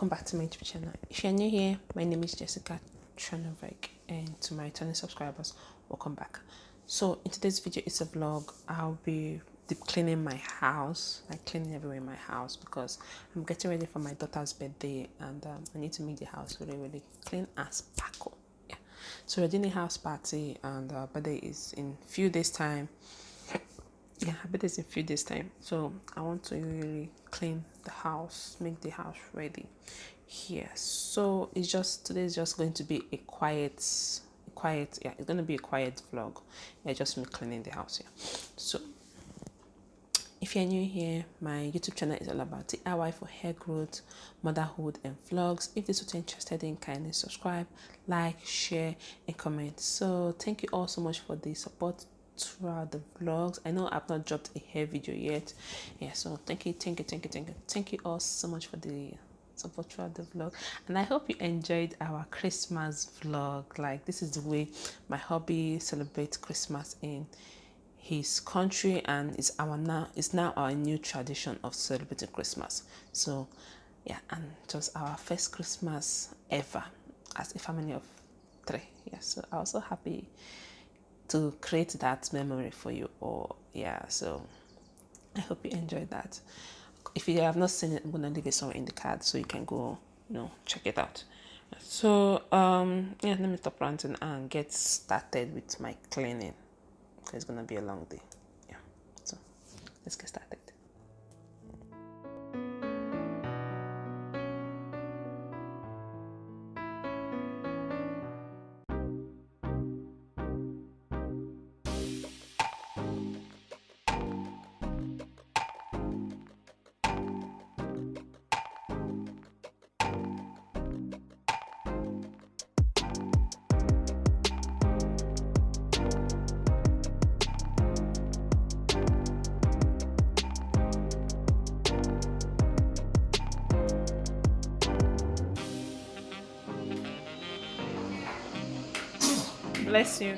welcome back to my YouTube channel. If you're new here, my name is Jessica, travelvlog, and to my returning subscribers, welcome back. So in today's video, it's a vlog. I'll be deep cleaning my house, like cleaning everywhere in my house, because I'm getting ready for my daughter's birthday, and I need to make the house really clean and sparkle. Yeah, so we're doing a house party, and our birthday is in a few days time. Yeah, her birthday is in a few days time, so I want to really clean the house, make the house ready here. So it's just, today is just going to be a quiet, yeah, it's going to be a quiet vlog. Yeah, just me cleaning the house here. So if you're new here, my YouTube channel is all about DIY for hair growth, motherhood, and vlogs. If this is what you're interested in, kindly subscribe, like, share, and comment. So thank you all so much for the support throughout the vlogs. I know I've not dropped a hair video yet. Yeah, so thank you all so much for the support throughout the vlog, and I hope you enjoyed our Christmas vlog. Like, this is the way my hubby celebrates Christmas in his country, and it's now our new tradition of celebrating Christmas. So yeah, and it was our first Christmas ever as a family of 3. Yeah, so I'm also happy to create that memory for you all. Yeah, so I hope you enjoyed that. If you have not seen it, I'm gonna leave it somewhere in the card so you can go, check it out. So yeah, let me stop ranting and get started with my cleaning, because it's gonna be a long day. Yeah, so let's get started. Bless you.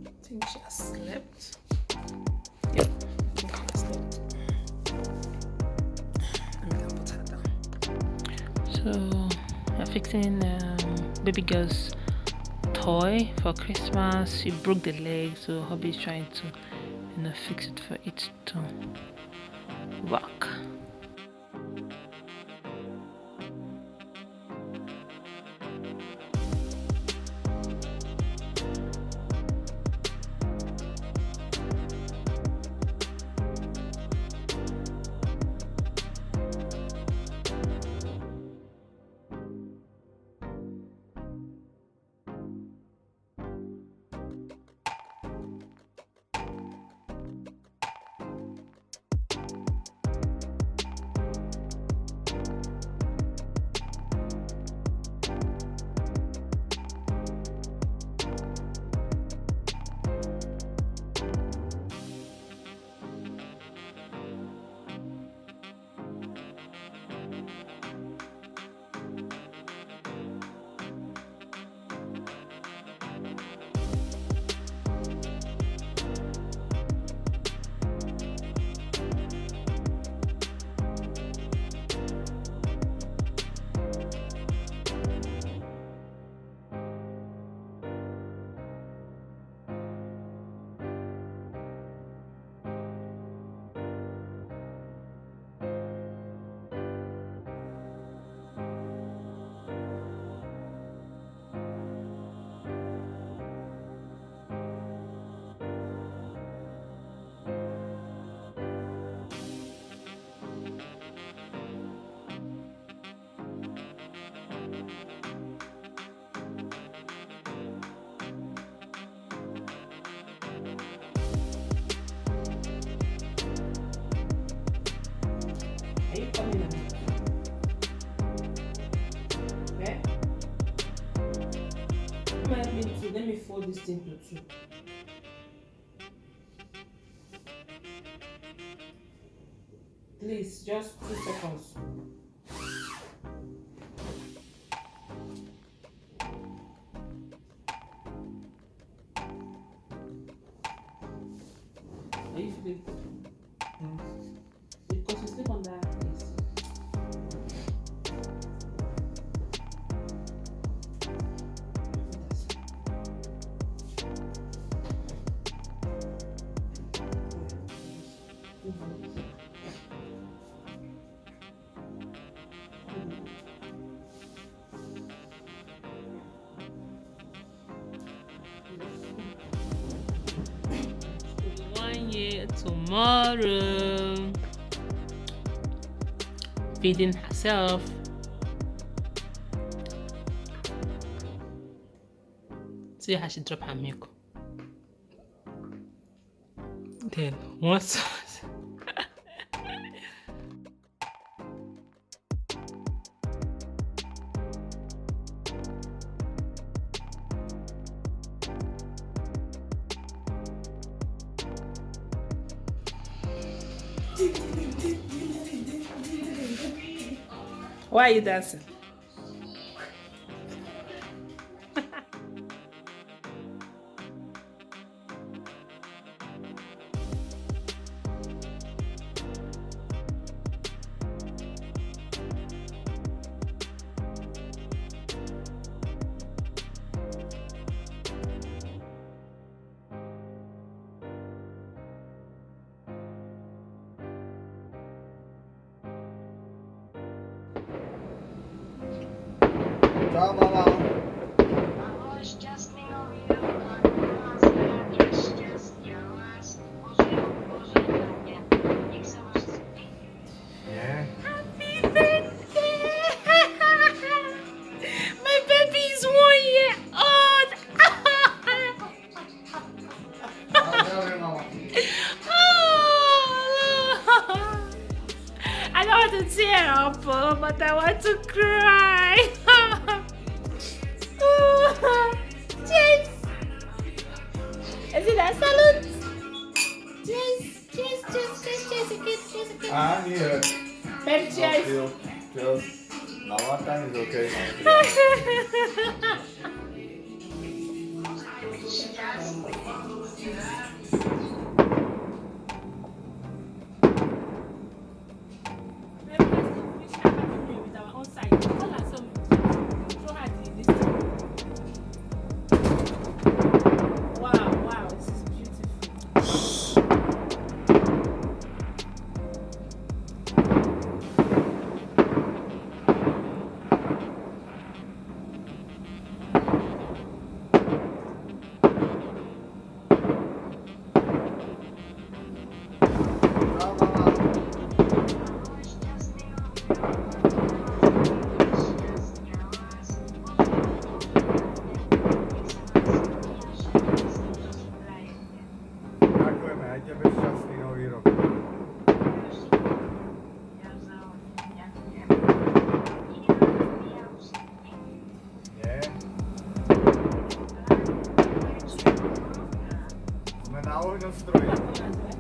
I think she has slept. Yep, I think she has slept. I'm gonna put her down. So I'm fixing baby girl's toy for Christmas. She broke the leg, so hubby's trying to and I fix it for it to work. Are you coming on? Okay? Come help me too. Let me fold this thing to two. Please, just 2 seconds. Are you feeling good? Because you sleep on that place. Tomorrow, feeding herself. See how she drop her milk. Then what? Why are you dancing? Ciao mama. Yeah. Happy birthday! My baby is 1 year old. Mama. Oh, I don't want to tear up, but I want to cry. Cheers! Is it a salute? Cheers, cheers, cheers, cheers, cheers again, cheers again. I'm here. Baby, cheers. Cheers. Now what time is okay? Wow, wow, this is beautiful. výrok. Nie. Sme na ohňostroji.